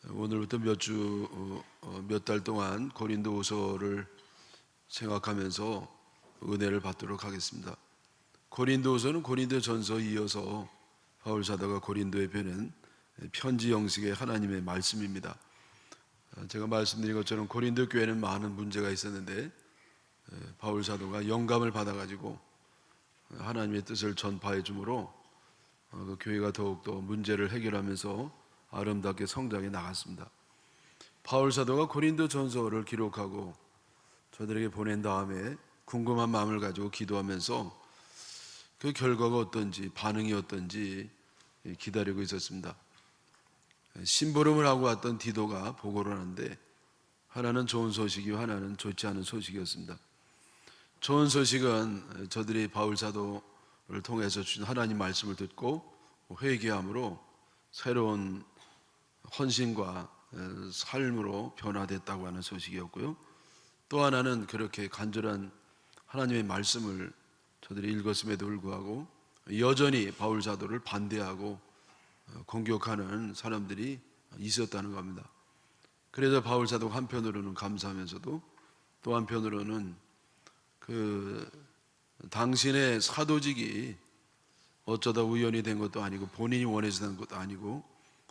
오늘부터 몇 달 동안 고린도후서를 생각하면서 은혜를 받도록 하겠습니다. 고린도후서는 고린도전서에 이어서 바울 사도가 고린도에 보낸 편지 형식의 하나님의 말씀입니다. 제가 말씀드린 것처럼 고린도 교회는 많은 문제가 있었는데 바울 사도가 영감을 받아가지고 하나님의 뜻을 전파해 주므로 그 교회가 더욱더 문제를 해결하면서 아름답게 성장해 나갔습니다. 바울 사도가 고린도 전서를 기록하고 저들에게 보낸 다음에 궁금한 마음을 가지고 기도하면서 그 결과가 어떤지, 반응이 어떤지 기다리고 있었습니다. 심부름을 하고 왔던 디도가 보고를 하는데 하나는 좋은 소식이고 하나는 좋지 않은 소식이었습니다. 좋은 소식은 저들이 바울 사도를 통해서 주신 하나님 말씀을 듣고 회개함으로 새로운 헌신과 삶으로 변화됐다고 하는 소식이었고요. 또 하나는 그렇게 간절한 하나님의 말씀을 저들이 읽었음에도 불구하고 여전히 바울 사도를 반대하고 공격하는 사람들이 있었다는 겁니다. 그래서 바울 사도가 한편으로는 감사하면서도 또 한편으로는 당신의 사도직이 어쩌다 우연히 된 것도 아니고 본인이 원해서 된 것도 아니고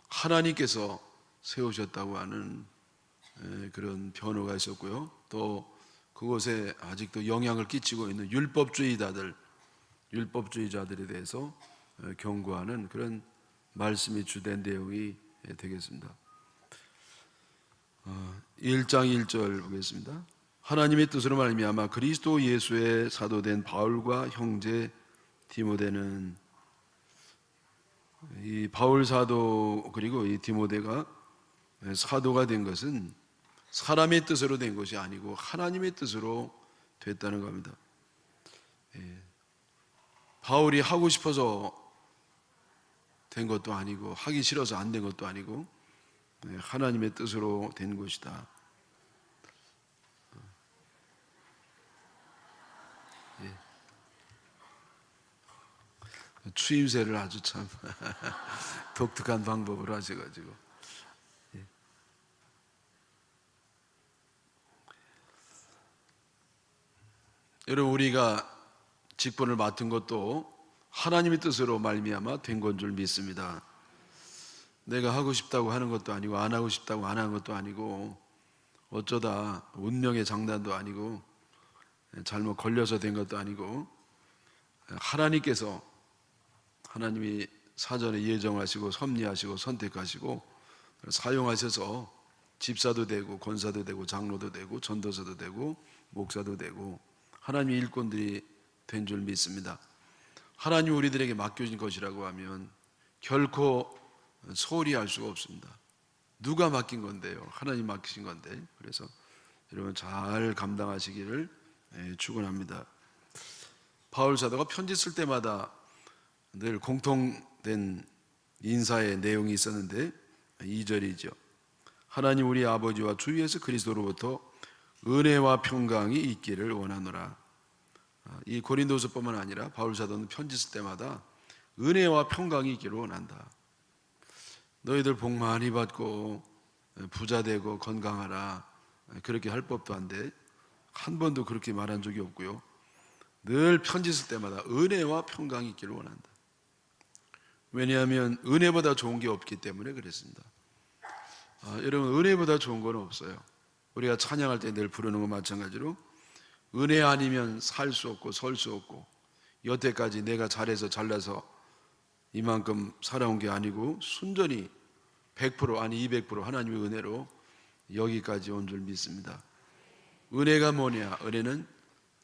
하나님께서 세우셨다고 하는 그런 변호가 있었고요. 또 그곳에 아직도 영향을 끼치고 있는 율법주의자들에 대해서 경고하는 그런 말씀이 주된 내용이 되겠습니다. 1장 1절 보겠습니다. 하나님의 뜻으로 말미암아 그리스도 예수의 사도된 바울과 형제 디모데는, 이 바울 사도 그리고 이 디모데가 사도가 된 것은 사람의 뜻으로 된 것이 아니고 하나님의 뜻으로 됐다는 겁니다. 바울이 하고 싶어서 된 것도 아니고 하기 싫어서 안 된 것도 아니고 하나님의 뜻으로 된 것이다. 추임새를 아주 참 독특한 방법으로 하셔가지고 여러분, 우리가 직분을 맡은 것도 하나님의 뜻으로 말미암아 된 건 줄 믿습니다. 내가 하고 싶다고 하는 것도 아니고 안 하고 싶다고 안 하는 것도 아니고 어쩌다 운명의 장난도 아니고 잘못 걸려서 된 것도 아니고 하나님이 사전에 예정하시고 섭리하시고 선택하시고 사용하셔서 집사도 되고 권사도 되고 장로도 되고 전도사도 되고 목사도 되고 하나님의 일꾼들이 된 줄 믿습니다. 하나님 우리들에게 맡겨진 것이라고 하면 결코 소홀히 할 수가 없습니다. 누가 맡긴 건데요? 하나님 맡기신 건데. 그래서 여러분 잘 감당하시기를 축원합니다. 바울 사도가 편지 쓸 때마다 늘 공통된 인사의 내용이 있었는데 2절이죠. 하나님 우리 아버지와 주 예수 그리스도로부터 은혜와 평강이 있기를 원하노라. 이 고린도서뿐만 아니라 바울 사도는 편지 쓸 때마다 은혜와 평강이 있기를 원한다. 너희들 복 많이 받고 부자 되고 건강하라, 그렇게 할 법도 한데 한 번도 그렇게 말한 적이 없고요. 늘 편지 쓸 때마다 은혜와 평강이 있기를 원한다. 왜냐하면 은혜보다 좋은 게 없기 때문에 그랬습니다. 여러분, 은혜보다 좋은 건 없어요. 우리가 찬양할 때 늘 부르는 것 마찬가지로 은혜 아니면 살 수 없고 설 수 없고, 여태까지 내가 잘해서 잘나서 이만큼 살아온 게 아니고 순전히 100% 아니 200% 하나님의 은혜로 여기까지 온 줄 믿습니다. 은혜가 뭐냐? 은혜는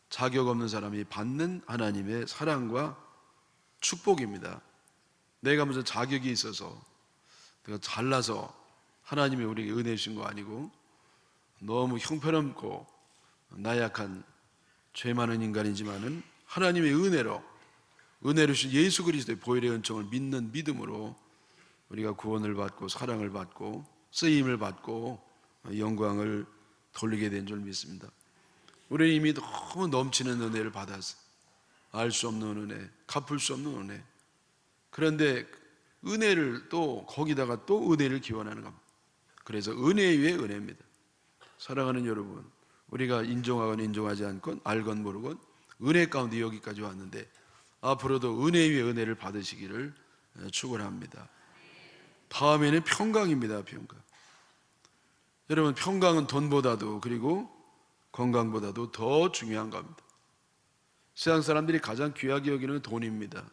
자격 없는 사람이 받는 하나님의 사랑과 축복입니다. 내가 무슨 자격이 있어서 내가 잘나서 하나님이 우리에게 은혜 주신 거 아니고 너무 형편없고 나약한 죄 많은 인간이지만은 하나님의 은혜로 주신 예수 그리스도의 보혈의 은총을 믿는 믿음으로 우리가 구원을 받고 사랑을 받고 쓰임을 받고 영광을 돌리게 된 줄 믿습니다. 우리는 이미 너무 넘치는 은혜를 받아서 알 수 없는 은혜, 갚을 수 없는 은혜. 그런데 은혜를 또 거기다가 또 은혜를 기원하는 겁니다. 그래서 은혜 위에 은혜입니다. 사랑하는 여러분, 우리가 인정하건 인정하지 않건 알건 모르건 은혜 가운데 여기까지 왔는데 앞으로도 은혜 위에 은혜를 받으시기를 축원합니다. 다음에는 평강입니다. 평강. 여러분, 평강은 돈보다도 그리고 건강보다도 더 중요한 겁니다. 세상 사람들이 가장 귀하게 여기는 돈입니다.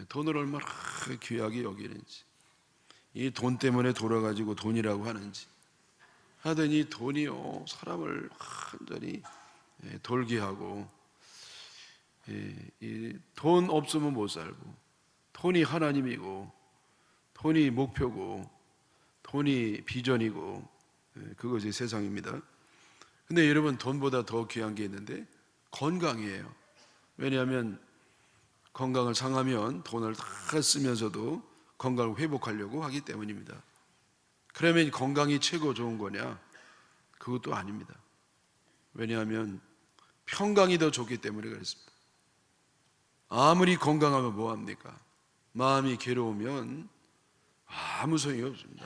돈을 얼마나 귀하게 여기는지, 이 돈 때문에 돌아가지고 돈이라고 하는지 하더니 돈이요 사람을 완전히 돌게 하고, 돈 없으면 못 살고, 돈이 하나님이고 돈이 목표고 돈이 비전이고, 그것이 세상입니다. 근데 여러분, 돈보다 더 귀한 게 있는데 건강이에요. 왜냐하면 건강을 상하면 돈을 다 쓰면서도 건강을 회복하려고 하기 때문입니다. 그러면 건강이 최고 좋은 거냐? 그것도 아닙니다. 왜냐하면 평강이 더 좋기 때문에 그렇습니다. 아무리 건강하면 뭐합니까? 마음이 괴로우면 아무 소용이 없습니다.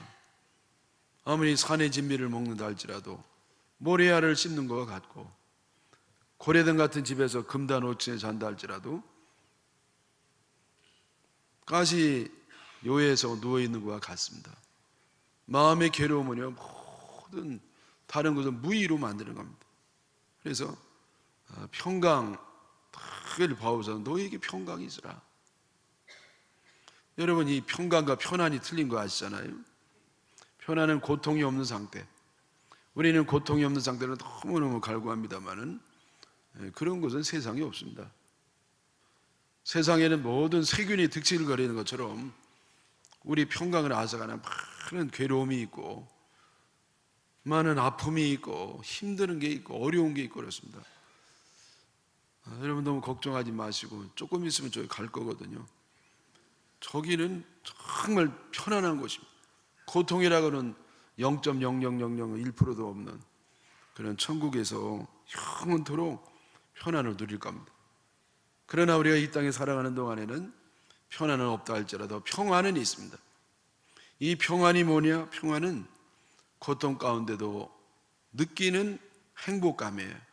아무리 산의 진미를 먹는다 할지라도 모래알을 씹는 것과 같고, 고래등 같은 집에서 금단 5층에 잔다 할지라도 가시 요에서 누워있는 것과 같습니다. 마음의 괴로움은요 모든 다른 것을 무의로 만드는 겁니다. 그래서 평강 를 봐오서 너에게 평강이 있으라. 여러분, 이 평강과 편안이 틀린 거 아시잖아요. 편안은 고통이 없는 상태. 우리는 고통이 없는 상태를 너무너무 갈구합니다만은 그런 것은 세상에 없습니다. 세상에는 모든 세균이 득실을 거리는 것처럼 우리 평강을 앗아가는 많은 괴로움이 있고, 많은 아픔이 있고, 힘드는 게 있고, 어려운 게 있고 그렇습니다. 여러분, 너무 걱정하지 마시고 조금 있으면 저기 갈 거거든요. 저기는 정말 편안한 곳입니다. 고통이라고는 0.00001%도 없는 그런 천국에서 영원토록 편안을 누릴 겁니다. 그러나 우리가 이 땅에 살아가는 동안에는 편안은 없다 할지라도 평안은 있습니다. 이 평안이 뭐냐? 평안은 고통 가운데도 느끼는 행복감이에요.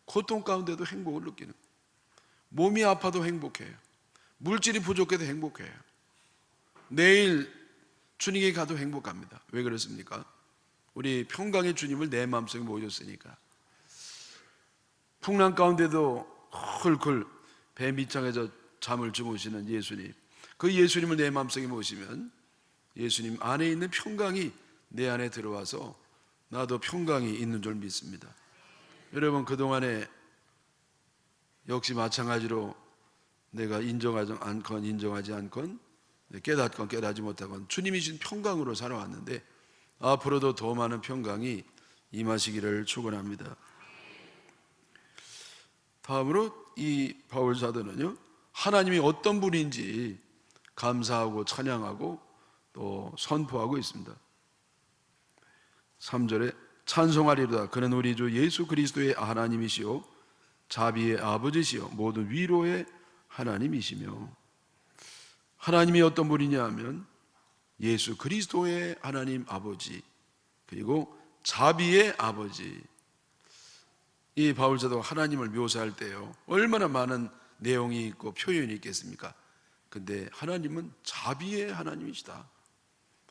고통 가운데도 행복을 느끼는, 몸이 아파도 행복해요. 물질이 부족해도 행복해요. 내일 주님에게 가도 행복합니다. 왜 그렇습니까? 우리 평강의 주님을 내 마음속에 모셨으니까. 풍랑 가운데도 훌훌 배 밑창에서 잠을 주무시는 예수님, 그 예수님을 내 마음속에 모시면 예수님 안에 있는 평강이 내 안에 들어와서 나도 평강이 있는 줄 믿습니다. 여러분, 그동안에 역시 마찬가지로 내가 인정하지 않건 인정하지 않건, 깨닫건 깨닫지 못하건 주님이 주신 평강으로 살아왔는데 앞으로도 더 많은 평강이 임하시기를 축원합니다. 다음으로 이 바울 사도는요, 하나님이 어떤 분인지 감사하고 찬양하고 또 선포하고 있습니다. 3절에 찬송하리로다. 그는 우리 주 예수 그리스도의 하나님이시요 자비의 아버지시요 모든 위로의 하나님이시며, 하나님이 어떤 분이냐 하면 예수 그리스도의 하나님 아버지, 그리고 자비의 아버지. 이 바울사도가 하나님을 묘사할 때요 얼마나 많은 내용이 있고 표현이 있겠습니까? 근데 하나님은 자비의 하나님이시다.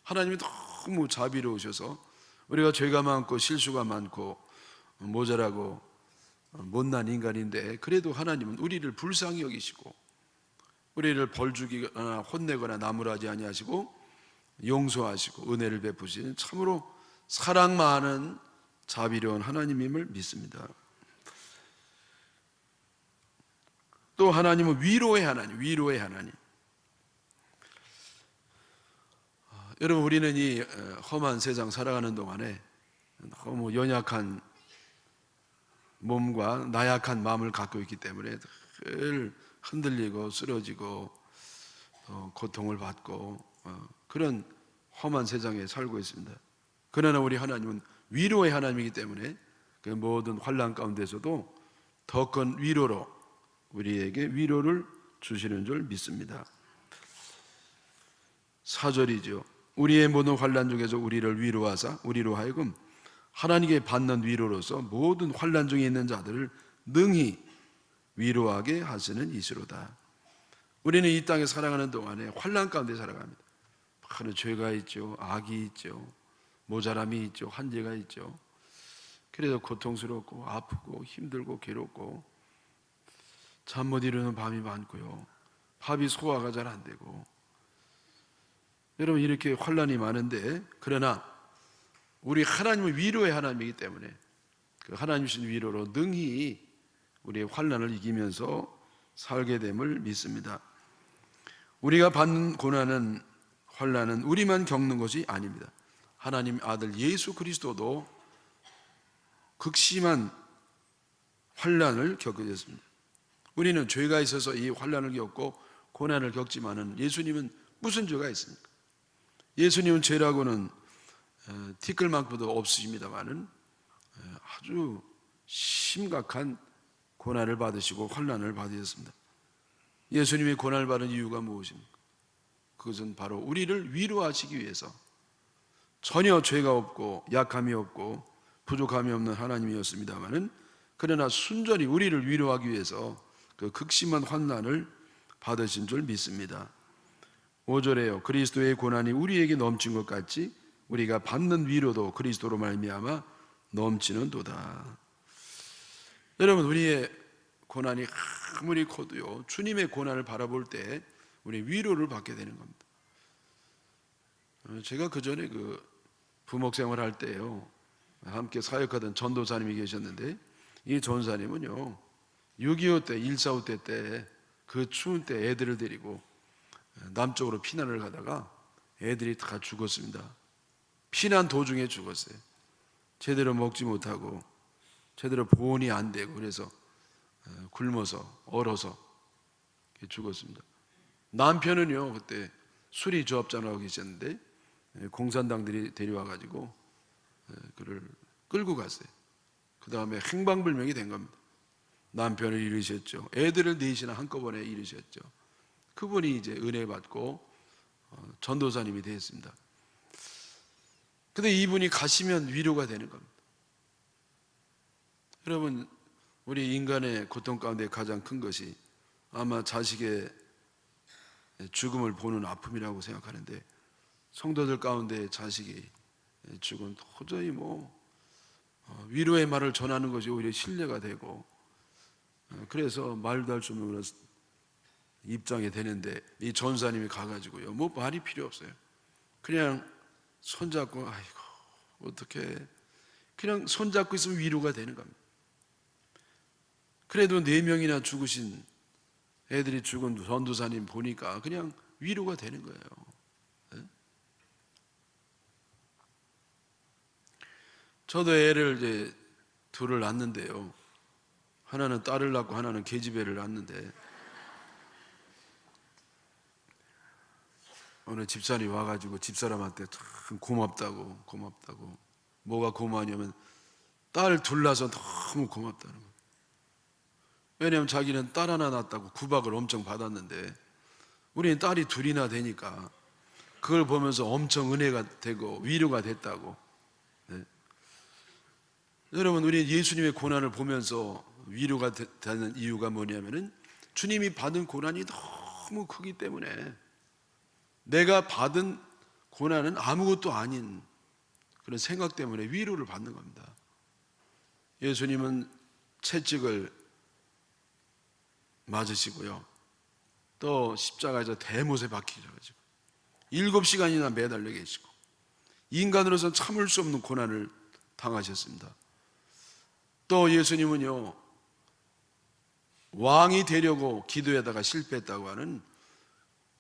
하나님이 너무 자비로우셔서 우리가 죄가 많고 실수가 많고 모자라고 못난 인간인데 그래도 하나님은 우리를 불쌍히 여기시고 우리를 벌주기거나 혼내거나 나무라지 아니하시고 용서하시고 은혜를 베푸시는 참으로 사랑 많은 자비로운 하나님임을 믿습니다. 또 하나님은 위로의 하나님, 위로의 하나님. 여러분, 우리는 이 험한 세상 살아가는 동안에 너무 연약한 몸과 나약한 마음을 갖고 있기 때문에 늘 흔들리고 쓰러지고 고통을 받고 그런 험한 세상에 살고 있습니다. 그러나 우리 하나님은 위로의 하나님이기 때문에 그 모든 환난 가운데서도 더 큰 위로로 우리에게 위로를 주시는 줄 믿습니다. 4절이죠. 우리의 모든 환난 중에서 우리를 위로하사 우리로 하여금 하나님께 받는 위로로서 모든 환난 중에 있는 자들을 능히 위로하게 하시는 이시로다. 우리는 이 땅에 살아가는 동안에 환난 가운데 살아갑니다. 많은 죄가 있죠, 악이 있죠, 모자람이 있죠, 한계가 있죠. 그래서 고통스럽고 아프고 힘들고 괴롭고 잠 못 이루는 밤이 많고요, 밥이 소화가 잘 안 되고. 여러분, 이렇게 환난이 많은데, 그러나 우리 하나님은 위로의 하나님이기 때문에 그 하나님 주신 위로로 능히 우리의 환난을 이기면서 살게 됨을 믿습니다. 우리가 받는 고난은, 환난은 우리만 겪는 것이 아닙니다. 하나님 아들 예수 그리스도도 극심한 환난을 겪게 됐습니다. 우리는 죄가 있어서 이 환난을 겪고 고난을 겪지만은 예수님은 무슨 죄가 있습니까? 예수님은 죄라고는 티끌만큼도 없으십니다만은 아주 심각한 고난을 받으시고 환난을 받으셨습니다. 예수님이 고난을 받은 이유가 무엇입니까? 그것은 바로 우리를 위로하시기 위해서, 전혀 죄가 없고 약함이 없고 부족함이 없는 하나님이었습니다마는 그러나 순전히 우리를 위로하기 위해서 그 극심한 환난을 받으신 줄 믿습니다. 5절에요. 그리스도의 고난이 우리에게 넘친 것 같이 우리가 받는 위로도 그리스도로 말미암아 넘치는도다. 여러분, 우리의 고난이 아무리 커도요, 주님의 고난을 바라볼 때 우리 위로를 받게 되는 겁니다. 제가 그 전에 부목생활 할 때요, 함께 사역하던 전도사님이 계셨는데, 이 전사님은요 6.25 때, 1.45 때 그 추운 때 애들을 데리고 남쪽으로 피난을 가다가 애들이 다 죽었습니다. 피난 도중에 죽었어요. 제대로 먹지 못하고 제대로 보온이 안 되고, 그래서 굶어서 얼어서 죽었습니다. 남편은요 그때 수리 조합장하고 계셨는데 공산당들이 데려와가지고 그를 끌고 갔어요. 그 다음에 행방불명이 된 겁니다. 남편을 잃으셨죠. 애들을 넷이나 한꺼번에 잃으셨죠. 그분이 이제 은혜 받고 전도사님이 되었습니다. 근데 이분이 가시면 위로가 되는 겁니다. 여러분, 우리 인간의 고통 가운데 가장 큰 것이 아마 자식의 죽음을 보는 아픔이라고 생각하는데, 성도들 가운데 자식이 죽은 도저히 위로의 말을 전하는 것이 오히려 신뢰가 되고, 그래서 말도 할 수 없는 그런 입장이 되는데, 이 전사님이 가가지고요 말이 필요 없어요. 그냥 손잡고, 아이고 어떻게, 그냥 손잡고 있으면 위로가 되는 겁니다. 그래도 4명이나 죽으신 애들이 죽은 전도사님 보니까 그냥 위로가 되는 거예요. 네? 저도 애를 이제 둘을 낳았는데요, 하나는 딸을 낳고 하나는 계집애를 낳았는데, 어느 집사람이 와가지고 집사람한테 참 고맙다고 뭐가 고마우냐면 딸 둘 낳아서 너무 고맙다는 거예요. 왜냐하면 자기는 딸 하나 낳았다고 구박을 엄청 받았는데, 우리는 딸이 둘이나 되니까 그걸 보면서 엄청 은혜가 되고 위로가 됐다고. 네. 여러분, 우리 예수님의 고난을 보면서 위로가 되는 이유가 뭐냐면은 주님이 받은 고난이 너무 크기 때문에, 내가 받은 고난은 아무것도 아닌 그런 생각 때문에 위로를 받는 겁니다. 예수님은 채찍을 맞으시고요, 또 십자가에서 대못에 박히셔가지고 7시간이나 매달려 계시고, 인간으로서는 참을 수 없는 고난을 당하셨습니다. 또 예수님은요 왕이 되려고 기도에다가 실패했다고 하는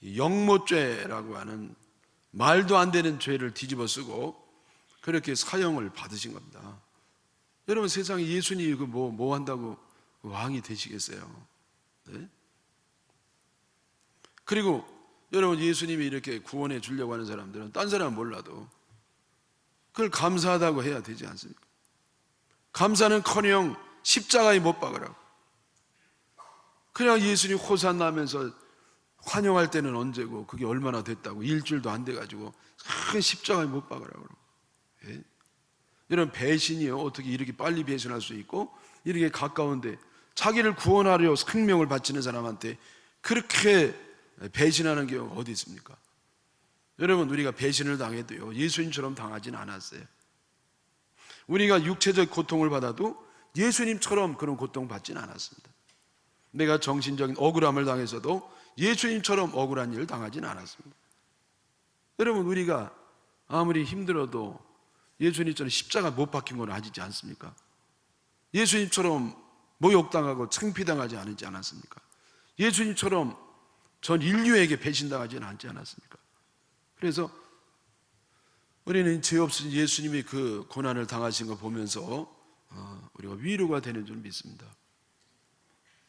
영모죄라고 하는 말도 안 되는 죄를 뒤집어 쓰고 그렇게 사형을 받으신 겁니다. 여러분, 세상에 예수님이 뭐 한다고 왕이 되시겠어요? 네? 그리고 여러분, 예수님이 이렇게 구원해 주려고 하는 사람들은 딴 사람은 몰라도 그걸 감사하다고 해야 되지 않습니까? 감사는커녕 십자가에 못 박으라고. 그냥 예수님 호산나 하면서 환영할 때는 언제고 그게 얼마나 됐다고 일주일도 안 돼가지고 큰 십자가에 못 박으라고. 예? 이런 배신이요, 어떻게 이렇게 빨리 배신할 수 있고 이렇게 가까운데 자기를 구원하려 생명을 바치는 사람한테 그렇게 배신하는 경우가 어디 있습니까? 여러분, 우리가 배신을 당해도요 예수님처럼 당하진 않았어요. 우리가 육체적 고통을 받아도 예수님처럼 그런 고통 받지는 않았습니다. 내가 정신적인 억울함을 당해서도 예수님처럼 억울한 일을 당하진 않았습니다. 여러분, 우리가 아무리 힘들어도 예수님처럼 십자가 못 박힌 건 아니지 않습니까? 예수님처럼 모욕당하고 창피당하지 않지 않았습니까? 예수님처럼 전 인류에게 배신당하지는 않지 않았습니까? 그래서 우리는 죄 없으신 예수님이 그 고난을 당하신 거 보면서 우리가 위로가 되는 줄 믿습니다.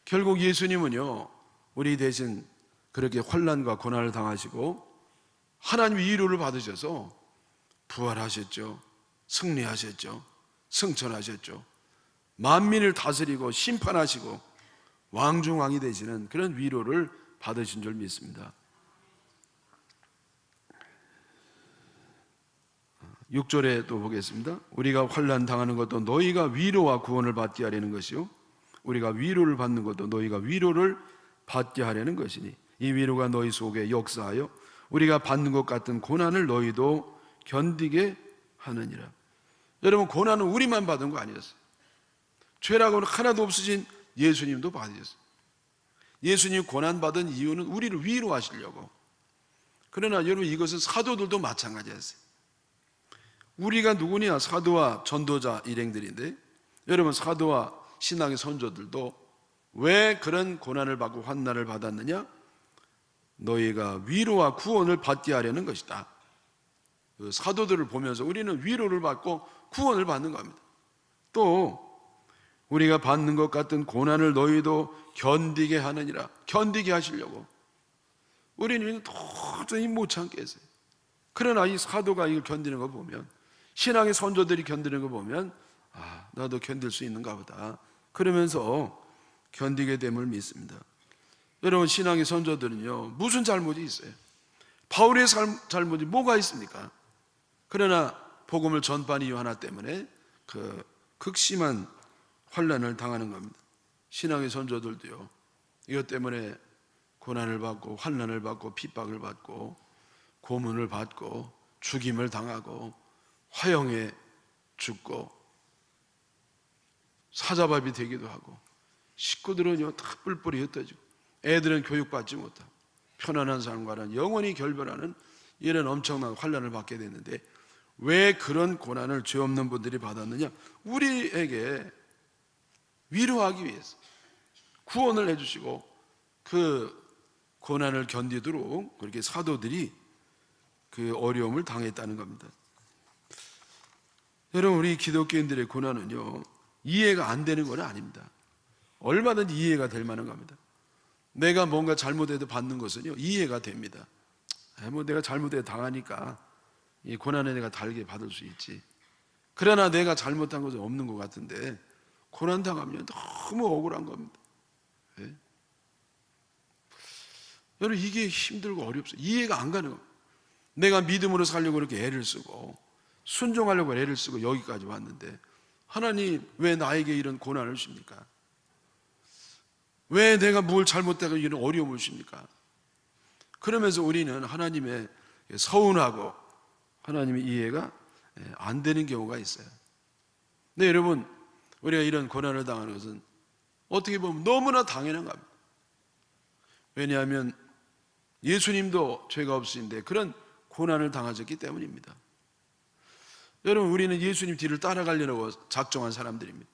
결국 예수님은요 우리 대신 그렇게 환난과 고난을 당하시고 하나님의 위로를 받으셔서 부활하셨죠. 승리하셨죠. 승천하셨죠. 만민을 다스리고 심판하시고 왕중왕이 되시는 그런 위로를 받으신 줄 믿습니다. 6절에 또 보겠습니다. 우리가 환난 당하는 것도 너희가 위로와 구원을 받게 하려는 것이요 우리가 위로를 받는 것도 너희가 위로를 받게 하려는 것이니 이 위로가 너희 속에 역사하여 우리가 받는 것 같은 고난을 너희도 견디게 하느니라. 여러분, 고난은 우리만 받은 거 아니었어요. 죄라고는 하나도 없으신 예수님도 받으셨어요. 예수님 고난받은 이유는 우리를 위로하시려고. 그러나 여러분, 이것은 사도들도 마찬가지였어요. 우리가 누구냐? 사도와 전도자 일행들인데, 여러분, 사도와 신앙의 선조들도 왜 그런 고난을 받고 환난을 받았느냐? 너희가 위로와 구원을 받게 하려는 것이다. 그 사도들을 보면서 우리는 위로를 받고 구원을 받는 겁니다. 또 우리가 받는 것 같은 고난을 너희도 견디게 하느니라. 견디게 하시려고. 우리는 도저히 못 참겠어요. 그러나 이 사도가 이걸 견디는 거 보면, 신앙의 선조들이 견디는 거 보면 나도 견딜 수 있는가 보다. 그러면서 견디게 됨을 믿습니다. 여러분, 신앙의 선조들은요 무슨 잘못이 있어요? 바울의 잘못이 뭐가 있습니까? 그러나 복음을 전파한 이유 하나 때문에 그 극심한 환난을 당하는 겁니다. 신앙의 선조들도요 이것 때문에 고난을 받고 환난을 받고 핍박을 받고 고문을 받고 죽임을 당하고 화형에 죽고 사자밥이 되기도 하고, 식구들은요 다 뿔뿔이 흩어지고, 애들은 교육받지 못하고 편안한 삶과는 영원히 결별하는 이런 엄청난 환난을 받게 됐는데, 왜 그런 고난을 죄 없는 분들이 받았느냐? 우리에게 위로하기 위해서 구원을 해주시고 그 고난을 견디도록 그렇게 사도들이 그 어려움을 당했다는 겁니다. 여러분, 우리 기독교인들의 고난은요 이해가 안 되는 건 아닙니다. 얼마든지 이해가 될 만한 겁니다. 내가 뭔가 잘못해도 받는 것은요 이해가 됩니다. 내가 잘못해 당하니까 이 고난에 내가 달게 받을 수 있지. 그러나 내가 잘못한 것은 없는 것 같은데 고난 당하면 너무 억울한 겁니다. 네? 여러분, 이게 힘들고 어렵어요. 이해가 안 가는 겁니다. 내가 믿음으로 살려고 이렇게 애를 쓰고 순종하려고 애를 쓰고 여기까지 왔는데 하나님 왜 나에게 이런 고난을 주십니까? 왜 내가 뭘 잘못해서 이런 어려움을 주십니까? 그러면서 우리는 하나님의 서운하고 하나님의 이해가 안 되는 경우가 있어요. 근데 여러분, 우리가 이런 고난을 당하는 것은 어떻게 보면 너무나 당연한 겁니다. 왜냐하면 예수님도 죄가 없으신데 그런 고난을 당하셨기 때문입니다. 여러분, 우리는 예수님 뒤를 따라가려고 작정한 사람들입니다.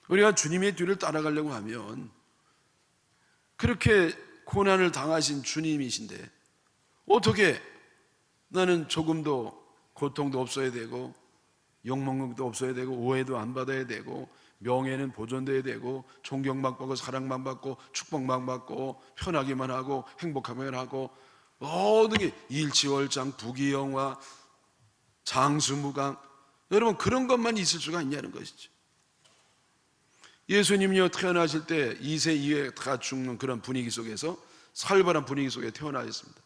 우리가 주님의 뒤를 따라가려고 하면 그렇게 고난을 당하신 주님이신데 어떻게 나는 조금도 고통도 없어야 되고 욕먹는 것도 없어야 되고 오해도 안 받아야 되고 명예는 보존돼야 되고 존경만 받고 사랑만 받고 축복만 받고 편하기만 하고 행복하기만 하고 모든 게 일치월장 부귀영화 장수무강, 여러분 그런 것만 있을 수가 있냐는 것이죠. 예수님이요 태어나실 때 2세 이후에 다 죽는 그런 분위기 속에서 살벌한 분위기 속에 태어나셨습니다.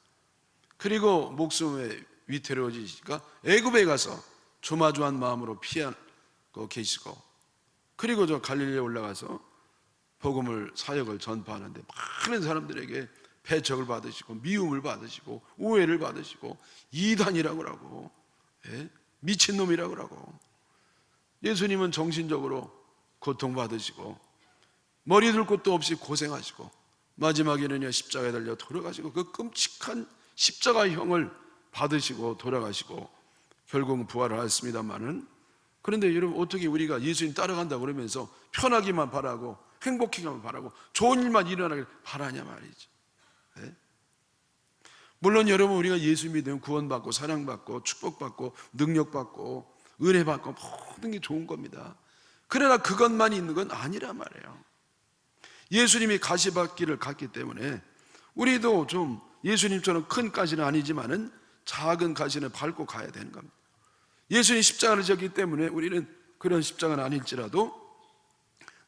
그리고 목숨에 위태로워지시니까 애굽에 가서 조마조한 마음으로 피하고 계시고, 그리고 저 갈릴리에 올라가서 복음을 사역을 전파하는데 많은 사람들에게 배척을 받으시고 미움을 받으시고 오해를 받으시고 이단이라고 하고, 예? 미친놈이라고 하고, 예수님은 정신적으로 고통받으시고 머리 둘 곳도 없이 고생하시고 마지막에는요 십자가에 달려 돌아가시고 그 끔찍한 십자가형을 받으시고 돌아가시고 결국은 부활을 하셨습니다만은, 그런데 여러분 어떻게 우리가 예수님 따라간다 그러면서 편하기만 바라고 행복하기만 바라고 좋은 일만 일어나길 바라냐 말이죠. 네? 물론 여러분 우리가 예수 믿으면 구원받고 사랑받고 축복받고 능력받고 은혜받고 모든 게 좋은 겁니다. 그러나 그것만 있는 건 아니란 말이에요. 예수님이 가시밭길을 갔기 때문에 우리도 좀 예수님처럼 큰 가시는 아니지만은 작은 가시는 밟고 가야 되는 겁니다. 예수님 십자가를 졌기 때문에 우리는 그런 십자가는 아닐지라도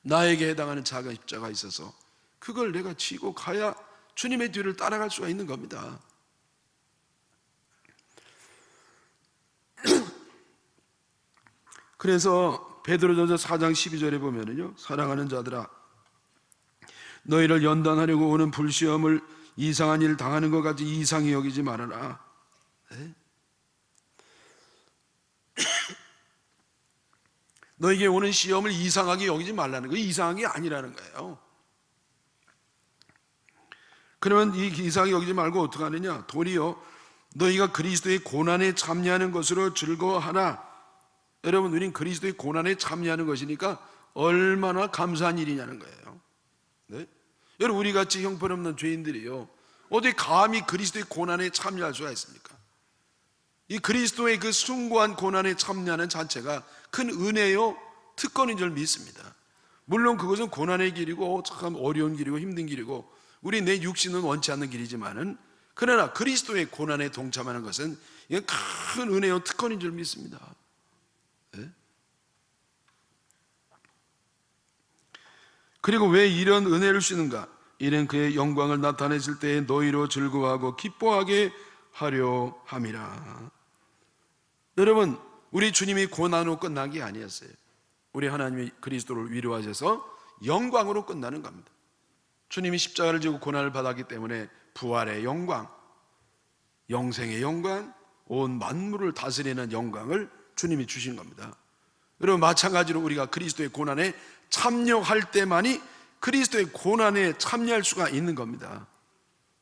나에게 해당하는 작은 십자가가 있어서 그걸 내가 지고 가야 주님의 뒤를 따라갈 수가 있는 겁니다. 그래서 베드로전서 4장 12절에 보면은요, 사랑하는 자들아 너희를 연단하려고 오는 불시험을 이상한 일 당하는 것 같이 이상히 여기지 말아라. 네? 너에게 오는 시험을 이상하게 여기지 말라는 거예요. 이상한 게 아니라는 거예요. 그러면 이 이상하게 여기지 말고 어떻게 하느냐? 도리어 너희가 그리스도의 고난에 참여하는 것으로 즐거워하나. 여러분 우린 그리스도의 고난에 참여하는 것이니까 얼마나 감사한 일이냐는 거예요. 네? 여러분 우리같이 형편없는 죄인들이요 어디 감히 그리스도의 고난에 참여할 수가 있습니까? 이 그리스도의 그 숭고한 고난에 참여하는 자체가 큰 은혜요 특권인 줄 믿습니다. 물론 그것은 고난의 길이고 참 어려운 길이고 힘든 길이고 우리 내 육신은 원치 않는 길이지만은, 그러나 그리스도의 고난에 동참하는 것은 이건 큰 은혜요 특권인 줄 믿습니다. 네? 그리고 왜 이런 은혜를 주는가? 이는 그의 영광을 나타내실 때에 너희로 즐거워하고 기뻐하게 하려 함이라. 여러분 우리 주님이 고난으로 끝난 게 아니었어요. 우리 하나님이 그리스도를 위로하셔서 영광으로 끝나는 겁니다. 주님이 십자가를 지고 고난을 받았기 때문에 부활의 영광, 영생의 영광, 온 만물을 다스리는 영광을 주님이 주신 겁니다. 여러분 마찬가지로 우리가 그리스도의 고난에 참여할 때만이 그리스도의 고난에 참여할 수가 있는 겁니다.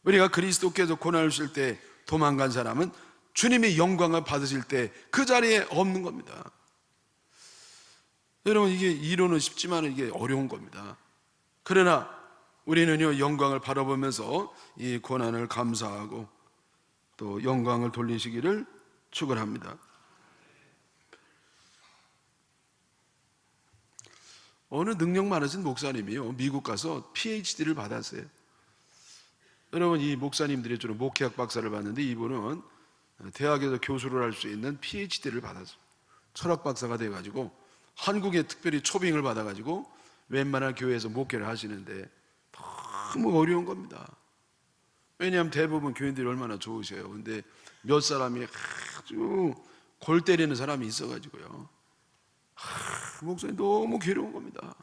우리가 그리스도께서 고난을 주실 때 도망간 사람은 주님의 영광을 받으실 때 그 자리에 없는 겁니다. 여러분 이게 이론은 쉽지만 이게 어려운 겁니다. 그러나 우리는요 영광을 바라보면서 이 고난을 감사하고 또 영광을 돌리시기를 축원합니다. 어느 능력 많으신 목사님이요 미국 가서 PhD를 받았어요. 여러분 이 목사님들이 주로 목회학 박사를 받는데 이분은 대학에서 교수를 할 수 있는 PhD를 받았어요. 철학 박사가 돼가지고 한국에 특별히 초빙을 받아가지고 웬만한 교회에서 목회를 하시는데 너무 어려운 겁니다. 왜냐하면 대부분 교인들이 얼마나 좋으셔요. 근데 몇 사람이 아주 골 때리는 사람이 있어가지고요 목사님 너무 괴로운 겁니다.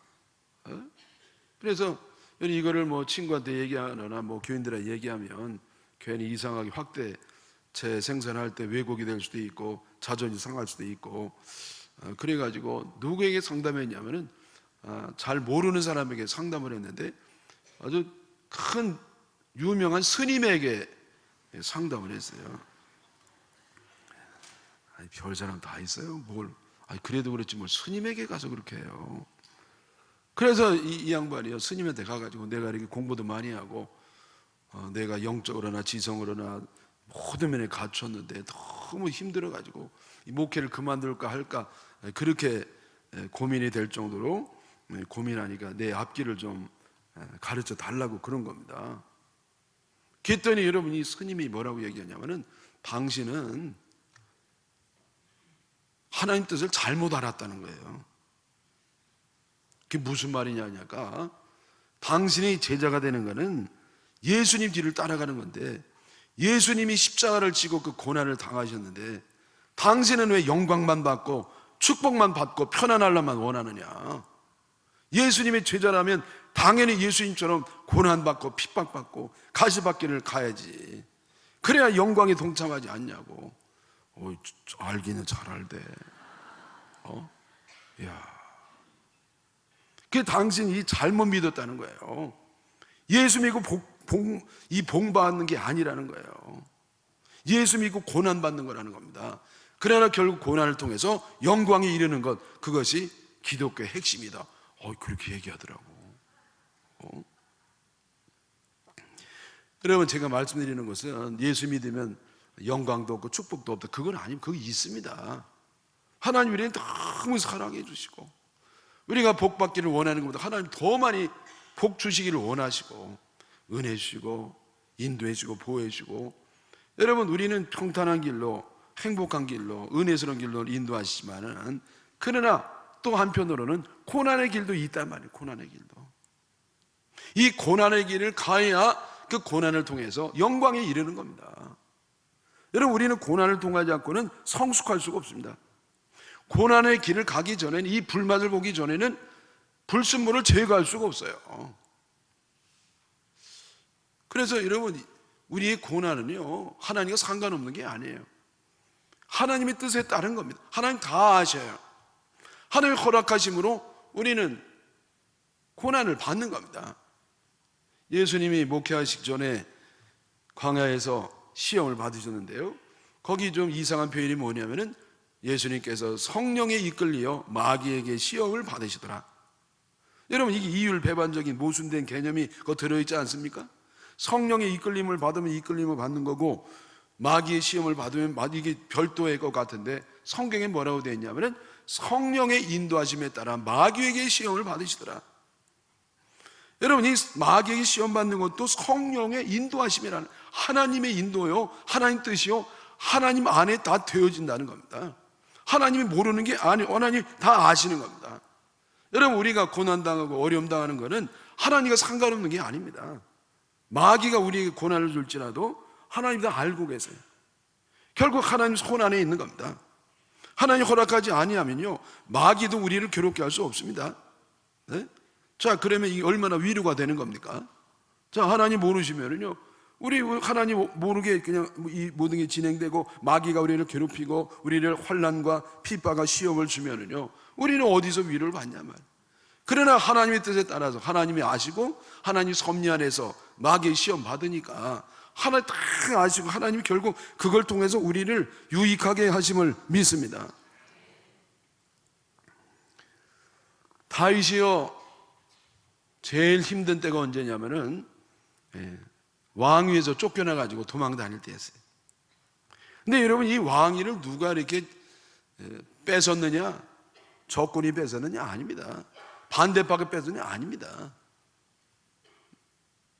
그래서 이거를 뭐 친구한테 얘기하거나 뭐 교인들한테 얘기하면 괜히 이상하게 확대 재생산할 때 왜곡이 될 수도 있고 자존심 상할 수도 있고, 그래가지고 누구에게 상담했냐면은 잘 모르는 사람에게 상담을 했는데 아주 큰 유명한 스님에게 상담을 했어요. 아니, 별 사람 다 있어요. 뭘? 아니, 그래도 그렇지 뭘 스님에게 가서 그렇게 해요. 그래서 이 양반이요 스님한테 가가지고 내가 이렇게 공부도 많이 하고 내가 영적으로나 지성으로나 모든 면에 갖췄는데 너무 힘들어가지고 이 목회를 그만둘까 할까 그렇게 고민이 될 정도로 고민하니까 내 앞길을 좀 가르쳐 달라고 그런 겁니다. 그랬더니 여러분 이 스님이 뭐라고 얘기하냐면은 당신은 하나님 뜻을 잘못 알았다는 거예요. 그게 무슨 말이냐니까 당신이 제자가 되는 거는 예수님 뒤를 따라가는 건데, 예수님이 십자가를 지고 그 고난을 당하셨는데 당신은 왜 영광만 받고 축복만 받고 편안하려만 원하느냐? 예수님의 제자라면 당연히 예수님처럼 고난받고 핍박받고 가시밭길을 가야지. 그래야 영광에 동참하지 않냐고. 알기는 잘 알대. 야, 그 당신이 잘못 믿었다는 거예요. 예수 믿고 복 받는 게 아니라는 거예요. 예수 믿고 고난 받는 거라는 겁니다. 그러나 결국 고난을 통해서 영광에 이르는 것, 그것이 기독교의 핵심이다. 그렇게 얘기하더라고. 여러분, 제가 말씀드리는 것은 예수 믿으면 영광도 없고 축복도 없다, 그건 아니고 그거 있습니다. 하나님 우리는 너무 사랑해 주시고 우리가 복 받기를 원하는 것보다 하나님 더 많이 복 주시기를 원하시고 은혜 주시고 인도해 주고 보호해 주고, 여러분 우리는 평탄한 길로 행복한 길로 은혜스러운 길로 인도하시지만은, 그러나 또 한편으로는 고난의 길도 있단 말이에요. 고난의 길도. 이 고난의 길을 가야 그 고난을 통해서 영광에 이르는 겁니다. 여러분, 우리는 고난을 통하지 않고는 성숙할 수가 없습니다. 고난의 길을 가기 전에는, 이 불맛을 보기 전에는 불순물을 제거할 수가 없어요. 그래서 여러분, 우리의 고난은요, 하나님과 상관없는 게 아니에요. 하나님의 뜻에 따른 겁니다. 하나님 다 아셔요. 하나님의 허락하심으로 우리는 고난을 받는 겁니다. 예수님이 목회하시기 전에 광야에서 시험을 받으셨는데요, 거기 좀 이상한 표현이 뭐냐면은 예수님께서 성령에 이끌려 마귀에게 시험을 받으시더라. 여러분, 이게 이율배반적인 모순된 개념이 그거 들어있지 않습니까? 성령의 이끌림을 받으면 이끌림을 받는 거고, 마귀의 시험을 받으면 이게 별도의 것 같은데, 성경에 뭐라고 되어 있냐면은 성령의 인도하심에 따라 마귀에게 시험을 받으시더라. 여러분, 이 마귀에게 시험 받는 것도 성령의 인도하심이라는, 하나님의 인도요, 하나님 뜻이요, 하나님 안에 다 되어진다는 겁니다. 하나님이 모르는 게 아니에요. 하나님 다 아시는 겁니다. 여러분, 우리가 고난당하고 어려움 당하는 것은 하나님과 상관없는 게 아닙니다. 마귀가 우리에게 고난을 줄지라도 하나님 다 알고 계세요. 결국 하나님 손 안에 있는 겁니다. 하나님 허락하지 아니하면요, 마귀도 우리를 괴롭게 할 수 없습니다. 네? 자, 그러면 이게 얼마나 위로가 되는 겁니까? 자, 하나님 모르시면은요, 우리 하나님 모르게 그냥 이 모든 게 진행되고 마귀가 우리를 괴롭히고 우리를 환난과 핍박과 시험을 주면은요, 우리는 어디서 위로를 받냐 말이에요. 그러나 하나님의 뜻에 따라서 하나님이 아시고 하나님 섭리 안에서 마귀의 시험 받으니까 하나님 다 아시고 하나님이 결국 그걸 통해서 우리를 유익하게 하심을 믿습니다. 다윗이요, 제일 힘든 때가 언제냐면은 왕위에서 쫓겨나가지고 도망 다닐 때였어요. 근데 여러분, 이 왕위를 누가 이렇게 뺏었느냐? 적군이 뺏었느냐? 아닙니다. 반대파가 뺏었느냐? 아닙니다.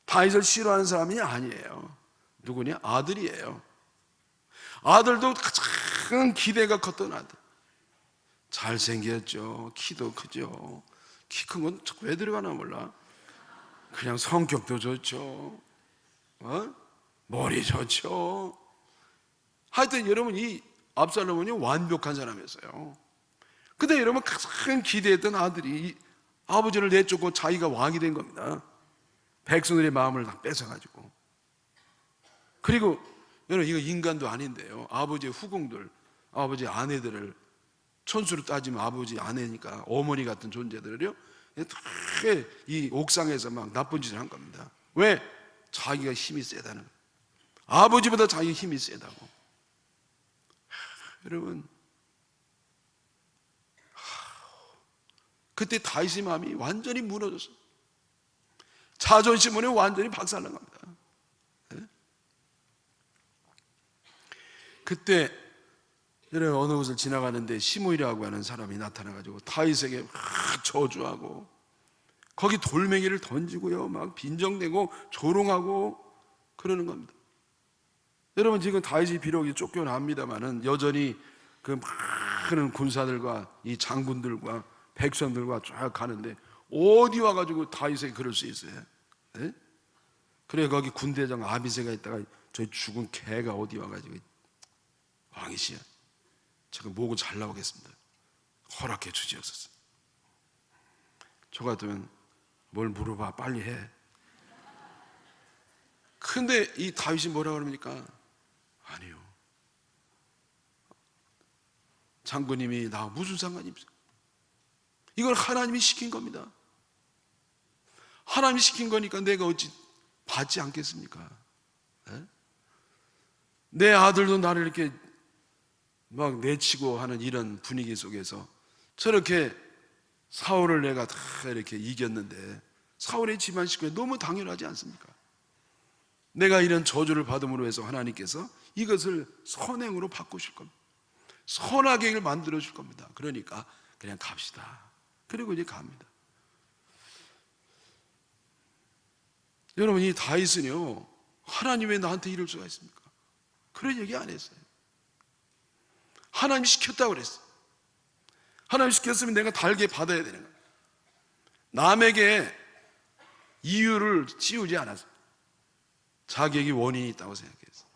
다윗을 싫어하는 사람이 아니에요. 누구냐? 아들이에요. 아들도 가장 기대가 컸던 아들. 잘생겼죠. 키도 크죠. 키 큰 건 왜 들어가나 몰라. 그냥 성격도 좋죠. 머리 좋죠. 하여튼 여러분, 이 압살롬은 완벽한 사람이었어요. 근데 여러분, 가장 기대했던 아들이 아버지를 내쫓고 자기가 왕이 된 겁니다. 백성들의 마음을 다 뺏어가지고. 그리고 여러분, 이거 인간도 아닌데요, 아버지의 후궁들, 아버지의 아내들을, 천수로 따지면 아버지 아내니까 어머니 같은 존재들을요, 이 옥상에서 막 나쁜 짓을 한 겁니다. 왜? 자기가 힘이 세다는 거예요. 아버지보다 자기 힘이 세다고. 여러분, 그때 다윗의 마음이 완전히 무너졌어요. 자존심으로 완전히 박살난 겁니다. 네? 그때 여러분, 어느 곳을 지나가는데 시므이라고 하는 사람이 나타나가지고 다윗에게 막 저주하고 거기 돌멩이를 던지고요, 막 빈정대고 조롱하고 그러는 겁니다. 여러분, 지금 다윗이 비록 쫓겨납니다만은 여전히 그 많은 군사들과 이 장군들과 백성들과 쫙 가는데 어디 와가지고 다윗에게 그럴 수 있어요? 네? 그래 거기 군대장 아비새가 있다가 저 죽은 개가 어디 와가지고 왕이시여 제가 목을 잘 나오겠습니다. 허락해 주시옵소서. 저 같으면 뭘 물어봐 빨리 해. 근데 이 다윗이 뭐라 그럽니까? 아니요. 장군님이 나 무슨 상관이 있어요? 이걸 하나님이 시킨 겁니다. 하나님이 시킨 거니까 내가 어찌 받지 않겠습니까? 네? 내 아들도 나를 이렇게 막 내치고 하는 이런 분위기 속에서 저렇게 사울을 내가 다 이렇게 이겼는데 사울의 집안 식구에 너무 당연하지 않습니까? 내가 이런 저주를 받음으로 해서 하나님께서 이것을 선행으로 바꾸실 겁니다. 선하게 만들어 줄 겁니다. 그러니까 그냥 갑시다. 그리고 이제 갑니다. 여러분 이 다윗은요 하나님 왜 나한테 이럴 수가 있습니까? 그런 얘기 안 했어요. 하나님 시켰다고 그랬어요. 하나님 시켰으면 내가 달게 받아야 되는 거예요. 남에게 이유를 씌우지 않았어요. 자기에게 원인이 있다고 생각했어요.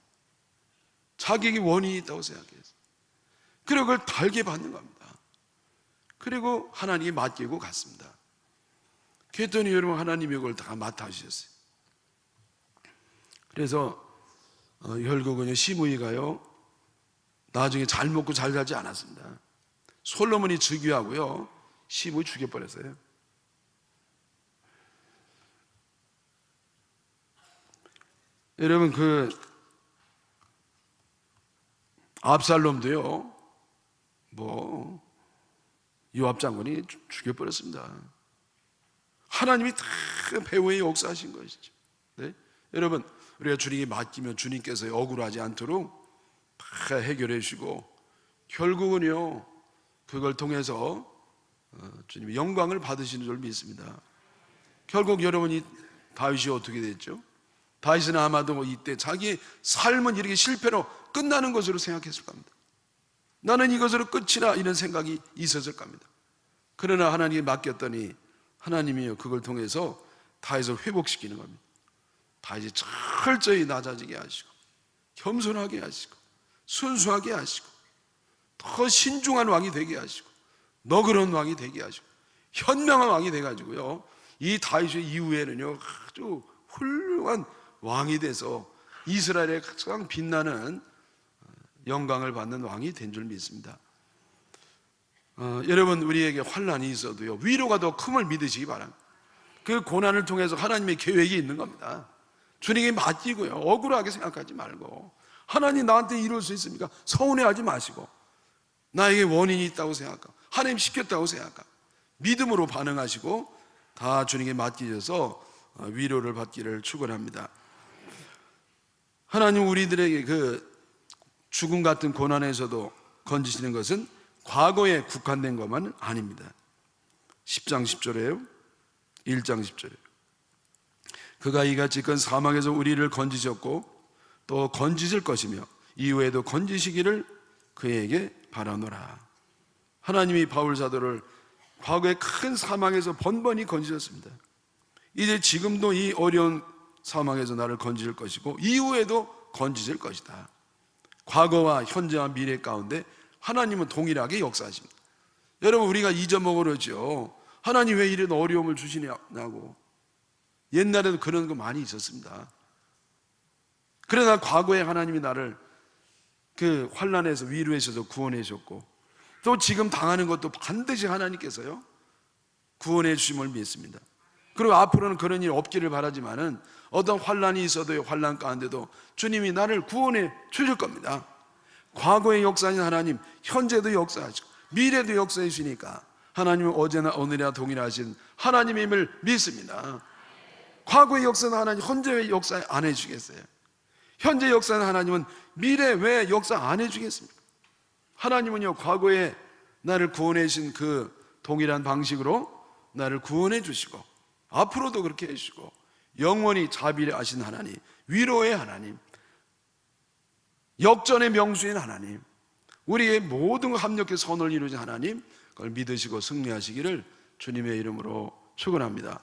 자기에게 원인이 있다고 생각했어요. 그리고 그걸 달게 받는 겁니다. 그리고 하나님이 맡기고 갔습니다. 그랬더니 여러분 하나님이 그걸 다 맡아주셨어요. 그래서 결국은 시므이가요 나중에 잘 먹고 잘 살지 않았습니다. 솔로몬이 즉위하고요 시므이 죽여버렸어요. 여러분 그 압살롬도요 요압 장군이 죽여버렸습니다. 하나님이 다 배후에 역사하신 것이죠. 네? 여러분 우리가 주님께 맡기면 주님께서 억울하지 않도록 다 해결해 주시고 결국은요 그걸 통해서 주님이 영광을 받으시는 줄 믿습니다. 결국 여러분이 다윗이 어떻게 됐죠? 다윗은 아마도 이때 자기의 삶은 이렇게 실패로 끝나는 것으로 생각했을 겁니다. 나는 이것으로 끝이라 이런 생각이 있었을 겁니다. 그러나 하나님께 맡겼더니 하나님이 그걸 통해서 다윗을 회복시키는 겁니다. 다윗이 철저히 낮아지게 하시고 겸손하게 하시고 순수하게 하시고 더 신중한 왕이 되게 하시고 너그러운 왕이 되게 하시고 현명한 왕이 돼가지고요 이 다윗의 이후에는요 아주 훌륭한 왕이 돼서 이스라엘의 가장 빛나는 영광을 받는 왕이 된 줄 믿습니다. 여러분 우리에게 환난이 있어도요 위로가 더 큼을 믿으시기 바랍니다. 그 고난을 통해서 하나님의 계획이 있는 겁니다. 주님께 맡기고요 억울하게 생각하지 말고 하나님 나한테 이룰 수 있습니까? 서운해하지 마시고 나에게 원인이 있다고 생각하고 하나님 시켰다고 생각하고 믿음으로 반응하시고 다 주님께 맡기셔서 위로를 받기를 축원합니다. 하나님 우리들에게 그 죽음 같은 고난에서도 건지시는 것은 과거에 국한된 것만 아닙니다. 10장 10절에요 1장 10절에요 그가 이같이 큰 사망에서 우리를 건지셨고 또 건지실 것이며 이후에도 건지시기를 그에게 바라노라. 하나님이 바울 사도를 과거의 큰 사망에서 번번이 건지셨습니다. 이제 지금도 이 어려운 사망에서 나를 건지실 것이고 이후에도 건지실 것이다. 과거와 현재와 미래 가운데 하나님은 동일하게 역사하십니다. 여러분 우리가 잊어먹으려 그러죠. 하나님 왜 이런 어려움을 주시냐고. 옛날에도 그런 거 많이 있었습니다. 그러나 과거에 하나님이 나를 그 환난에서 위로해 주셔서 구원해 주셨고 또 지금 당하는 것도 반드시 하나님께서요 구원해 주심을 믿습니다. 그리고 앞으로는 그런 일이 없기를 바라지만은 어떤 환난이 있어도 환난 가운데도 주님이 나를 구원해 주실 겁니다. 과거의 역사인 하나님 현재도 역사하시고 미래도 역사해 주시니까 하나님은 어제나 오늘이나 동일하신 하나님임을 믿습니다. 과거의 역사는 하나님 현재의 역사 안 해주겠어요? 현재 역사는 하나님은 미래 왜 역사 안 해주겠습니까? 하나님은요 과거에 나를 구원해 주신 그 동일한 방식으로 나를 구원해 주시고 앞으로도 그렇게 해주시고 영원히 자비하신 하나님, 위로의 하나님, 역전의 명수인 하나님, 우리의 모든 합력의 선을 이루신 하나님, 그걸 믿으시고 승리하시기를 주님의 이름으로 축원합니다.